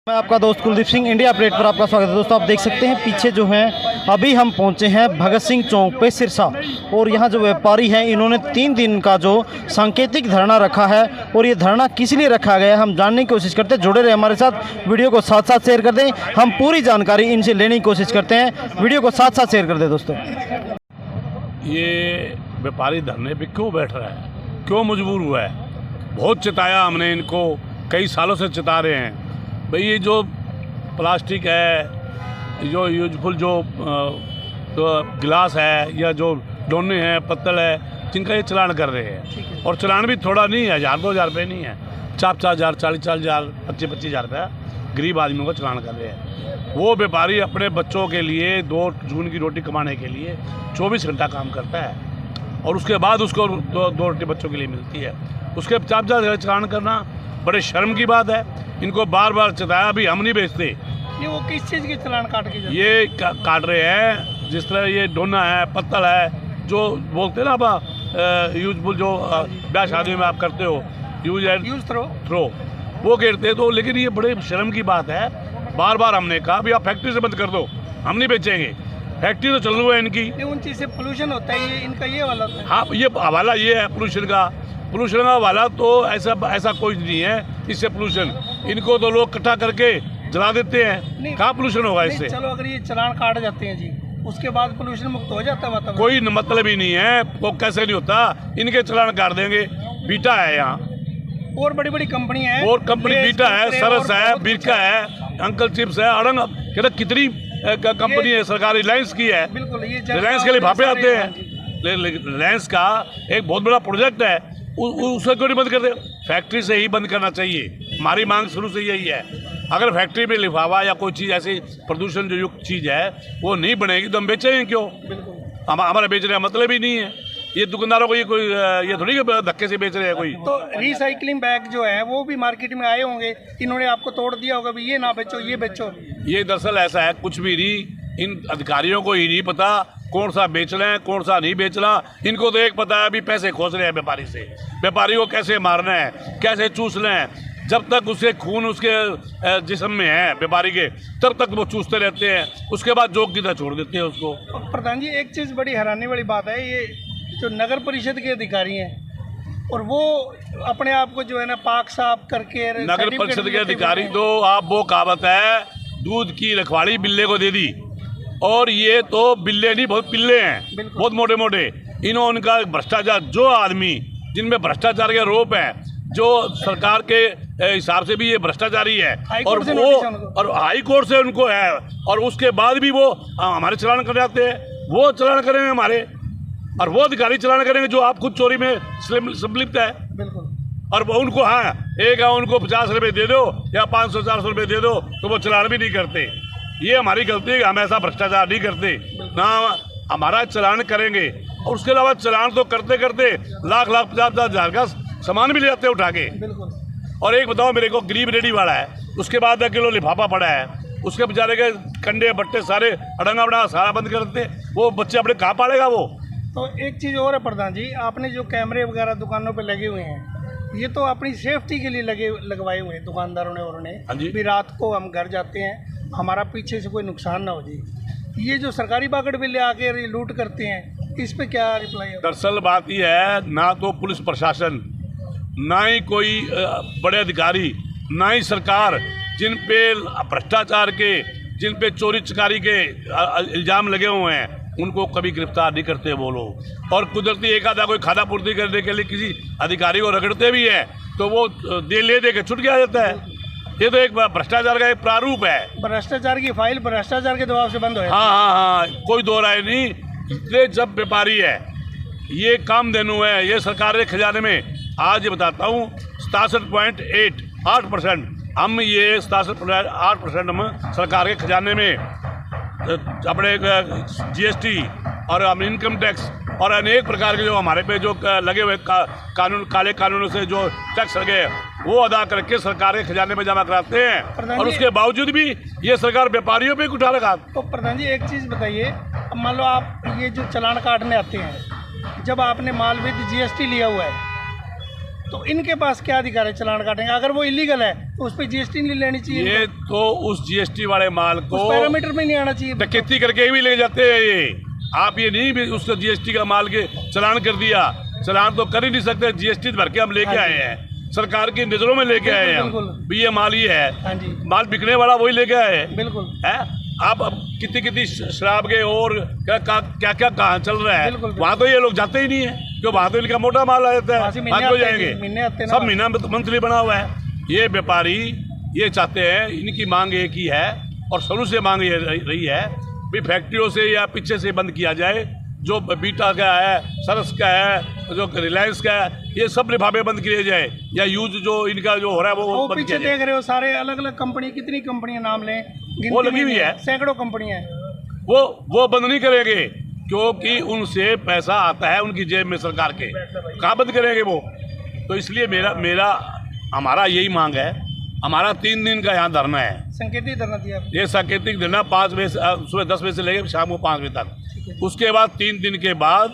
मैं आपका दोस्त कुलदीप सिंह, इंडिया अपडेट पर आपका स्वागत है। दोस्तों आप देख सकते हैं पीछे जो हैं, अभी हम पहुंचे हैं भगत सिंह चौक पे सिरसा, और यहाँ जो व्यापारी हैं इन्होंने 3 दिन का जो सांकेतिक धरना रखा है, और ये धरना किस लिए रखा गया है हम जानने की कोशिश करते हैं। जुड़े रहे हमारे साथ, वीडियो को साथ साथ शेयर कर दें, हम पूरी जानकारी इनसे लेने की कोशिश करते हैं। वीडियो को साथ साथ शेयर कर दें। दोस्तों ये व्यापारी धरने पे क्यों बैठ रहा है, क्यों मजबूर हुआ है? बहुत चिताया हमने इनको, कई सालों से चिता रहे हैं भाई। ये जो प्लास्टिक है, जो यूजफुल जो गिलास है या जो डोने हैं, पत्तल है, जिनका ये चलान कर रहे हैं, और चलान भी थोड़ा नहीं है, 1000-2000 रुपये नहीं है, 4-4 हज़ार, 40-40 हज़ार, 25-25 हज़ार रुपया गरीब आदमियों को चलान कर रहे हैं। वो व्यापारी अपने बच्चों के लिए 2 जून की रोटी कमाने के लिए 24 घंटा काम करता है, और उसके बाद उसको 2 रोटी बच्चों के लिए मिलती है। उसके 4-4 हज़ार चलान करना बड़े शर्म की बात है। इनको बार बार चताया भी हम नहीं बेचते। ये वो किस चीज़ के चलान काट के ये काट रहे हैं, जिस तरह ये डोना है, पत्तल है, जो बोलते हैं ना आप यूजफुल, जो ब्याह शादी में आप करते हो, यूज थ्रो, वो गिरते तो। लेकिन ये बड़े शर्म की बात है। बार बार हमने कहा भी आप फैक्ट्री से बंद कर दो, हम नहीं बेचेंगे। फैक्ट्री तो चालू है इनकी। उन चीज़ से पोल्यूशन होता है, ये इनका ये वाला होता है। हाँ, ये हवाला ये है पोल्यूशन का हवाला, तो ऐसा कोई नहीं है इससे पोल्यूशन। इनको तो लोग इकट्ठा करके जला देते हैं, कहाँ पोल्यूशन होगा इससे? चलो अगर ये चलान काट जाते हैं जी, उसके बाद पोल्यूशन मुक्त हो जाता है वातावरण? कोई मतलब ही नहीं है, वो कैसे नहीं होता। इनके चलान काट देंगे। बीटा है यहाँ, और बड़ी बड़ी कंपनी है, और कंपनी बीटा है, सरस है, बिरका है, अंकल चिप्स है, अड़ंग, कहते कितनी कंपनी है सरकारी। रिलायंस की है, बिल्कुल। ये रिलायंस के लिए भापे आते हैं। रिलायंस का एक बहुत बड़ा प्रोजेक्ट है, उसे क्यों नहीं बंद करते? फैक्ट्री से ही बंद करना चाहिए। हमारी मांग शुरू से यही है। अगर फैक्ट्री में लिफाफा या कोई चीज़ ऐसी प्रदूषण जो युक्त चीज़ है वो नहीं बनेगी तो हम बेचेंगे क्यों? हमारा बेचने का मतलब ही नहीं है। ये दुकानदारों को ये थोड़ी धक्के से बेच रहे हैं कोई। तो रिसाइकलिंग बैग जो है वो भी मार्केट में आए होंगे, इन्होंने आपको तोड़ दिया होगा भी ये ना बेचो, ये बेचो। ये दरअसल ऐसा है, कुछ भी नहीं। इन अधिकारियों को ही नहीं पता कौन सा बेचना है, कौन सा नहीं बेचना। इनको तो एक पता है, अभी पैसे खोज रहे हैं व्यापारी से। व्यापारी को कैसे मारना है, कैसे चूसना है। जब तक उसके खून उसके जिस्म में है व्यापारी के, तब तक वो चूसते रहते हैं। उसके बाद जोक की तरह छोड़ देते हैं उसको। प्रधान जी, एक चीज़ बड़ी हैरानी वाली बात है, ये जो नगर परिषद के अधिकारी हैं और वो अपने आप को जो है ना पाक साफ करके, नगर परिषद के अधिकारी तो आप, वो कहावत है, दूध की रखवाली बिल्ले को दे दी। और ये तो बिल्ले नहीं, बहुत पिल्ले हैं, बहुत मोटे मोटे। इन्होंने उनका भ्रष्टाचार, जो आदमी जिनमें भ्रष्टाचार के आरोप है, जो सरकार के हिसाब से भी ये भ्रष्टाचारी है, और वो और हाई कोर्ट से उनको है, और उसके बाद भी वो हमारे चलान कर जाते हैं। वो चलान करेंगे हमारे, और वो अधिकारी चलान करेंगे जो आप खुद चोरी में संलिप्त है। और वो उनको, हाँ, एक उनको 50 रुपये दे दो या 500-400 रुपये दे दो, तो वो चलान भी नहीं करते। ये हमारी गलती है कि हम ऐसा भ्रष्टाचार नहीं करते ना। हमारा चलान करेंगे, और उसके अलावा चलान तो करते करते लाख 50 हज़ार का सामान भी ले जाते हैं उठा के। और एक बताओ मेरे को, गरीब रेडी वाला है, उसके बाद 1 किलो लिफाफा पड़ा है, उसके बेचारे के कंडे बट्टे सारे अड़ंगा बड़ा सारा बंद कर देते। वो बच्चे अपने कहाँ पालेगा वो? तो एक चीज़ और है प्रधान जी, आपने जो कैमरे वगैरह दुकानों पे लगे हुए हैं, ये तो अपनी सेफ्टी के लिए लगवाए हुए हैं दुकानदारों ने, और उन्हें भी रात को हम घर जाते हैं, हमारा पीछे से कोई नुकसान ना हो जाए। ये जो सरकारी बागड़ बिल्ले आके लूट करते हैं, इस पे क्या रिप्लाई है? दरअसल बात यह है, ना तो पुलिस प्रशासन, ना ही कोई बड़े अधिकारी, ना ही सरकार, जिन पे भ्रष्टाचार के, जिन पे चोरी चकारी के इल्ज़ाम लगे हुए हैं, उनको कभी गिरफ्तार नहीं करते वो लोग। और कुदरती एक आधा कोई खादा पूर्ति करने के लिए किसी अधिकारी को रगड़ते भी है, तो वो दे के छुट गया जाता है। ये तो एक भ्रष्टाचार का एक प्रारूप है। भ्रष्टाचार की फाइल भ्रष्टाचार के दबाव से बंद हो जाती है। हाँ, कोई दो राय नहीं। इसलिए जब व्यापारी है, ये कामधेनु है, ये सरकार के खजाने में, आज ये बताता हूँ 67.8% हम, ये 67.8% हम सरकार के खजाने में अपने GST और इनकम टैक्स और अनेक प्रकार के जो हमारे पे जो लगे हुए काले कानूनों से जो टैक्स लगे, वो अदा करके सरकार के खजाने में जमा कराते हैं। और उसके बावजूद भी ये सरकार व्यापारियों पे उठा लगा। तो प्रधान जी, एक चीज़ बताइए, मान लो आप ये जो चलान काटने आते हैं, जब आपने माल विद GST लिया हुआ है, तो इनके पास क्या अधिकार है चलान काटेंगे? अगर वो इलीगल है तो उस पर जीएसटी नहीं लेनी चाहिए। ये तो उस जीएसटी वाले माल को पैरामीटर में नहीं आना चाहिए। डकैती करके भी ले जाते हैं ये। आप ये नहीं भी उसका जीएसटी का माल के चलान कर दिया, चलान तो कर ही नहीं सकते। जीएसटी भर के हम लेके आए हैं, सरकार की नजरों में लेके आए हैं हम भी ये माल ही है। हाँ जी, माल बिकने वाला वही लेके आए हैं। बिल्कुल है। आप अब कितनी शराब के और क्या क्या कहाँ चल रहा है, वहाँ तो ये लोग जाते ही नहीं है, क्यों? वहाँ तो इनका मोटा माल आ जाता है, वहाँ को जाएंगे। सब महीना मंथली बना हुआ है। ये व्यापारी ये चाहते हैं, इनकी मांग एक ही है और शुरू से मांग ये रही है भी फैक्ट्रियों से या पीछे से बंद किया जाए। जो बीटा का है, सरस का है, जो रिलायंस का है, ये सब लिफाफे बंद किए जाए या यूज जो इनका जो हो रहा है वो बंद पीछे किया जाए। देख रहे हो सारे अलग अलग कंपनी, कितनी कंपनियां नाम लें, वो लगी हुई है, सैकड़ों कंपनियां हैं। वो बंद नहीं करेंगे क्योंकि उनसे पैसा आता है उनकी जेब में सरकार के। कहाँ बंद करेंगे वो? तो इसलिए हमारा यही मांग है। हमारा 3 दिन का यहाँ धरना है, संकेतिक धरना दिया। ये सांकेतिक धरना 5 बजे सुबह 10 बजे से लेकर शाम को 5 बजे तक। उसके बाद 3 दिन के बाद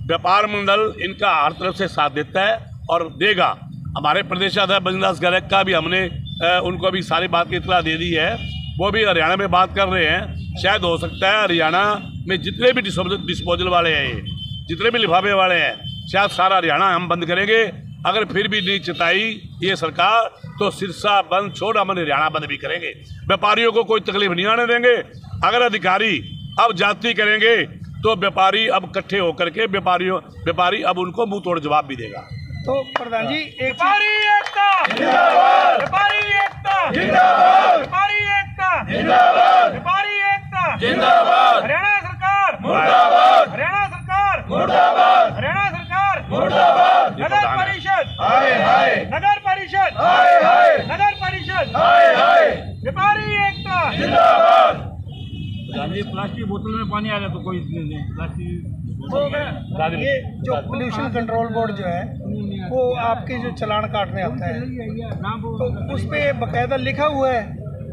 व्यापार मंडल इनका हर तरफ से साथ देता है और देगा। हमारे प्रदेशाध्यक्ष बजरंग गर्ग का भी हमने उनको भी सारी बात की इत्तला दे दी है। वो भी हरियाणा में बात कर रहे हैं। शायद हो सकता है हरियाणा में जितने भी डिस्पोजल वाले हैं, जितने भी लिफाफे वाले हैं, शायद सारा हरियाणा हम बंद करेंगे। अगर फिर भी नहीं चिताई ये सरकार तो सिरसा बंद छोड़ हम हरियाणा बंद भी करेंगे। व्यापारियों को कोई तकलीफ नहीं आने देंगे। अगर अधिकारी अब जाति करेंगे तो व्यापारी अब इकट्ठे होकर के व्यापारी अब उनको मुंह तोड़ जवाब भी देगा। तो प्रधान जी एक व्यापारी एकता जिंदाबाद, व्यापारी एकता जिंदाबाद, व्यापारी एकता जिंदाबाद, व्यापारी एकता जिंदाबाद, हरियाणा सरकार मुर्दाबाद, हरियाणा सरकार मुर्दाबाद, हरियाणा सरकार मुर्दाबाद, नगर परिषद हाय हाय, नगर परिषद हाय हाय, नगर परिषद हाय हाय, व्यापारी एकता जिंदाबाद। प्लास्टिक बोतल में पानी आ रहा तो कोई प्लास्टिक ये जो पोल्यूशन कंट्रोल बोर्ड जो है वो आपके जो चलान काटने आता है तो उस पे बकायदा लिखा हुआ है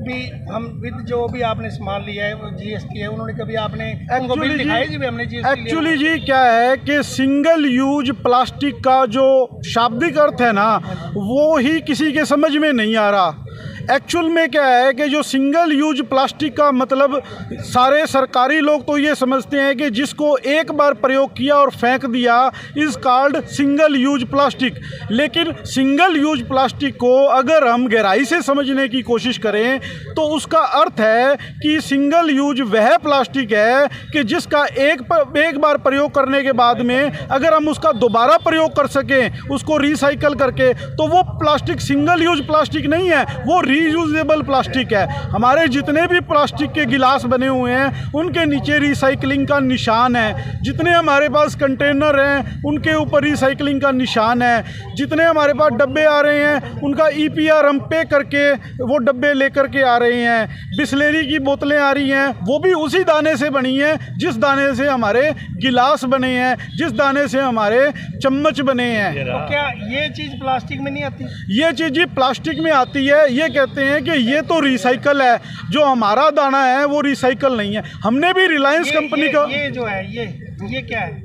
भी हम विद जो भी आपने सामान लिया है वो जीएसटी है। उन्होंने कभी आपने उनको बिल दिखाया जी भी हमने जीएसटी एक्चुअली जी क्या है कि सिंगल यूज प्लास्टिक का जो शाब्दिक अर्थ है ना वो ही किसी के समझ में नहीं आ रहा। एक्चुअल में क्या है कि जो सिंगल यूज प्लास्टिक का मतलब सारे सरकारी लोग तो ये समझते हैं कि जिसको एक बार प्रयोग किया और फेंक दिया is called single use plastic. लेकिन सिंगल यूज प्लास्टिक को अगर हम गहराई से समझने की कोशिश करें तो उसका अर्थ है कि सिंगल यूज वह प्लास्टिक है कि जिसका एक बार प्रयोग करने के बाद में अगर हम उसका दोबारा प्रयोग कर सकें, उसको रिसाइकल करके, तो वो प्लास्टिक सिंगल यूज प्लास्टिक नहीं है, वो रीयूजेबल प्लास्टिक है। हमारे जितने भी प्लास्टिक के गिलास बने हुए हैं उनके नीचे रिसाइकलिंग का निशान है। जितने हमारे पास कंटेनर हैं उनके ऊपर रिसाइकलिंग का निशान है। जितने हमारे पास डब्बे आ रहे हैं उनका EPR हम पे करके वो डब्बे लेकर के आ रहे हैं। बिस्लेरी की बोतलें आ रही हैं वो भी उसी दाने से बनी हैं जिस दाने से हमारे गिलास बने हैं, जिस दाने से हमारे चम्मच बने हैं। तो क्या ये चीज़ प्लास्टिक में नहीं आती? ये चीज़ जी प्लास्टिक में आती है। ये कहते हैं कि ये तो रिसाइकल है, जो हमारा दाना है वो रिसाइकल नहीं है। हमने भी रिलायंस कंपनी का ये जो है ये क्या है?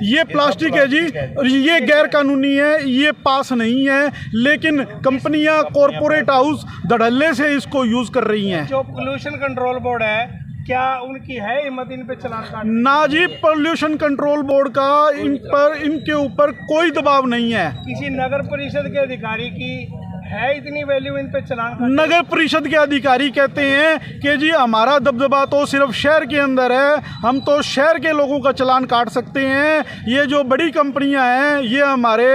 ये प्लास्टिक है जी, ये गैर कानूनी है, ये पास नहीं है, लेकिन कंपनियां कॉरपोरेट हाउस धड़ल्ले से इसको यूज़ कर रही हैं। जो पोल्यूशन कंट्रोल बोर्ड है क्या उनकी है हिम्मत इन पे चलान काटने? ना जी, पोल्यूशन कंट्रोल बोर्ड का इनके ऊपर कोई दबाव नहीं है। किसी नगर परिषद के अधिकारी की है इतनी वैल्यू इन पे चलान काटने? नगर परिषद के अधिकारी कहते हैं कि जी हमारा दबदबा तो सिर्फ शहर के अंदर है, हम तो शहर के लोगों का चलान काट सकते हैं। ये जो बड़ी कंपनियां हैं ये हमारे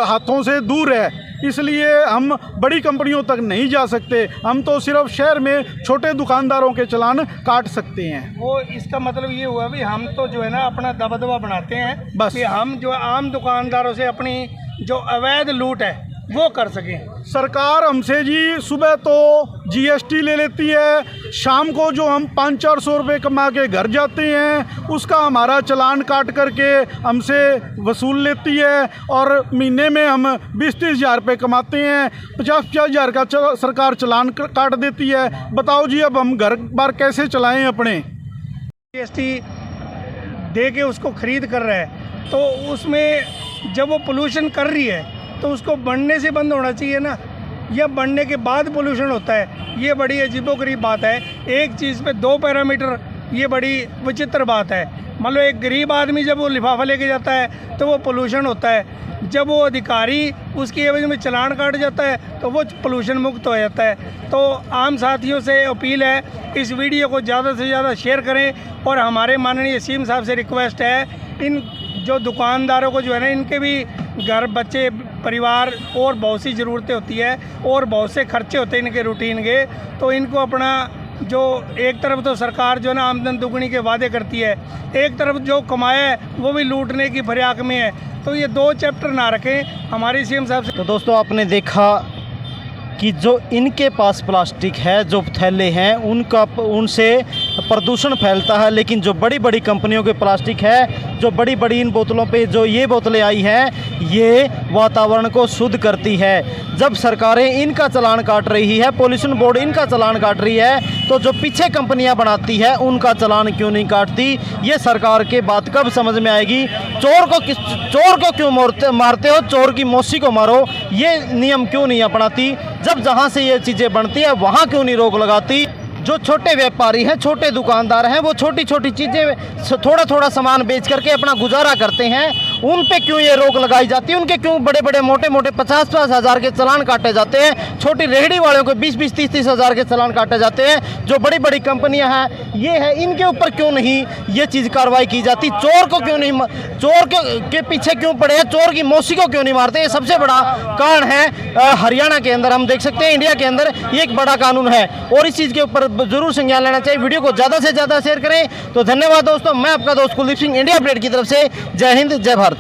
हाथों से दूर है, इसलिए हम बड़ी कंपनियों तक नहीं जा सकते। हम तो सिर्फ शहर में छोटे दुकानदारों के चलान काट सकते हैं। वो इसका मतलब ये हुआ भी हम तो जो है ना अपना दबदबा बनाते हैं बस कि हम जो आम दुकानदारों से अपनी जो अवैध लूट है वो कर सकें। सरकार हमसे जी सुबह तो GST ले लेती है, शाम को जो हम 500-400 रुपये कमा के घर जाते हैं उसका हमारा चलान काट करके हमसे वसूल लेती है, और महीने में हम 20-30 हज़ार रुपये कमाते हैं, 50-50 हज़ार का सरकार चलान काट देती है। बताओ जी अब हम घर बार कैसे चलाएं अपने? GST दे के उसको ख़रीद कर रहा है तो उसमें जब वो पोल्यूशन कर रही है तो उसको बढ़ने से बंद होना चाहिए ना, या बढ़ने के बाद पोल्यूशन होता है। ये बड़ी अजीबोगरीब बात है। एक चीज़ पे 2 पैरामीटर, ये बड़ी विचित्र बात है। मान लो एक गरीब आदमी जब वो लिफाफा लेके जाता है तो वो पोल्यूशन होता है, जब वो अधिकारी उसकी एवज में चालान काट जाता है तो वो पोल्यूशन मुक्त हो जाता है। तो आम साथियों से अपील है, इस वीडियो को ज़्यादा से ज़्यादा शेयर करें और हमारे माननीय सीएम साहब से रिक्वेस्ट है, इन जो दुकानदारों को जो है ना, इनके भी घर, बच्चे, परिवार और बहुत सी ज़रूरतें होती है और बहुत से खर्चे होते हैं इनके रूटीन के। तो इनको अपना जो एक तरफ तो सरकार जो है ना आमदन दुगनी के वादे करती है, एक तरफ जो कमाया है वो भी लूटने की फरियाद में है। तो ये 2 चैप्टर ना रखें हमारी सीएम साहब से। तो दोस्तों आपने देखा कि जो इनके पास प्लास्टिक है, जो थैले हैं, उनसे प्रदूषण फैलता है, लेकिन जो बड़ी बड़ी कंपनियों के प्लास्टिक है, जो बड़ी बड़ी इन बोतलों पे जो ये बोतलें आई हैं, ये वातावरण को शुद्ध करती है। जब सरकारें इनका चालान काट रही है, पॉल्यूशन बोर्ड इनका चालान काट रही है, तो जो पीछे कंपनियां बनाती है उनका चालान क्यों नहीं काटती? ये सरकार के बात कब समझ में आएगी? चोर को क्यों मारते हो? चोर की मौसी को मारो, ये नियम क्यों नहीं अपनाती? जब जहाँ से ये चीज़ें बनती है वहाँ क्यों नहीं रोक लगाती? जो छोटे व्यापारी हैं, छोटे दुकानदार हैं, वो छोटी छोटी चीज़ें, थोड़ा थोड़ा सामान बेच करके अपना गुजारा करते हैं, उन पे क्यों ये रोक लगाई जाती है? उनके क्यों बड़े बड़े मोटे मोटे 50-50 हज़ार के चालान काटे जाते हैं? छोटी रेहड़ी वालों को 20-20, 30-30 हज़ार के चालान काटे जाते हैं। जो बड़ी बड़ी कंपनियां हैं, ये है, इनके ऊपर क्यों नहीं ये चीज़ कार्रवाई की जाती? चोर को क्यों नहीं, चोर के पीछे क्यों पड़े हैं? चोर की मौसी को क्यों नहीं मारते? ये सबसे बड़ा कारण है। हरियाणा के अंदर हम देख सकते हैं, इंडिया के अंदर ये एक बड़ा कानून है और इस चीज़ के ऊपर जरूर संज्ञान लेना चाहिए। वीडियो को ज़्यादा से ज़्यादा शेयर करें। तो धन्यवाद दोस्तों, मैं आपका दोस्त कुलदीप सिंह, इंडिया अपडेट की तरफ से। जय हिंद, जय भारत।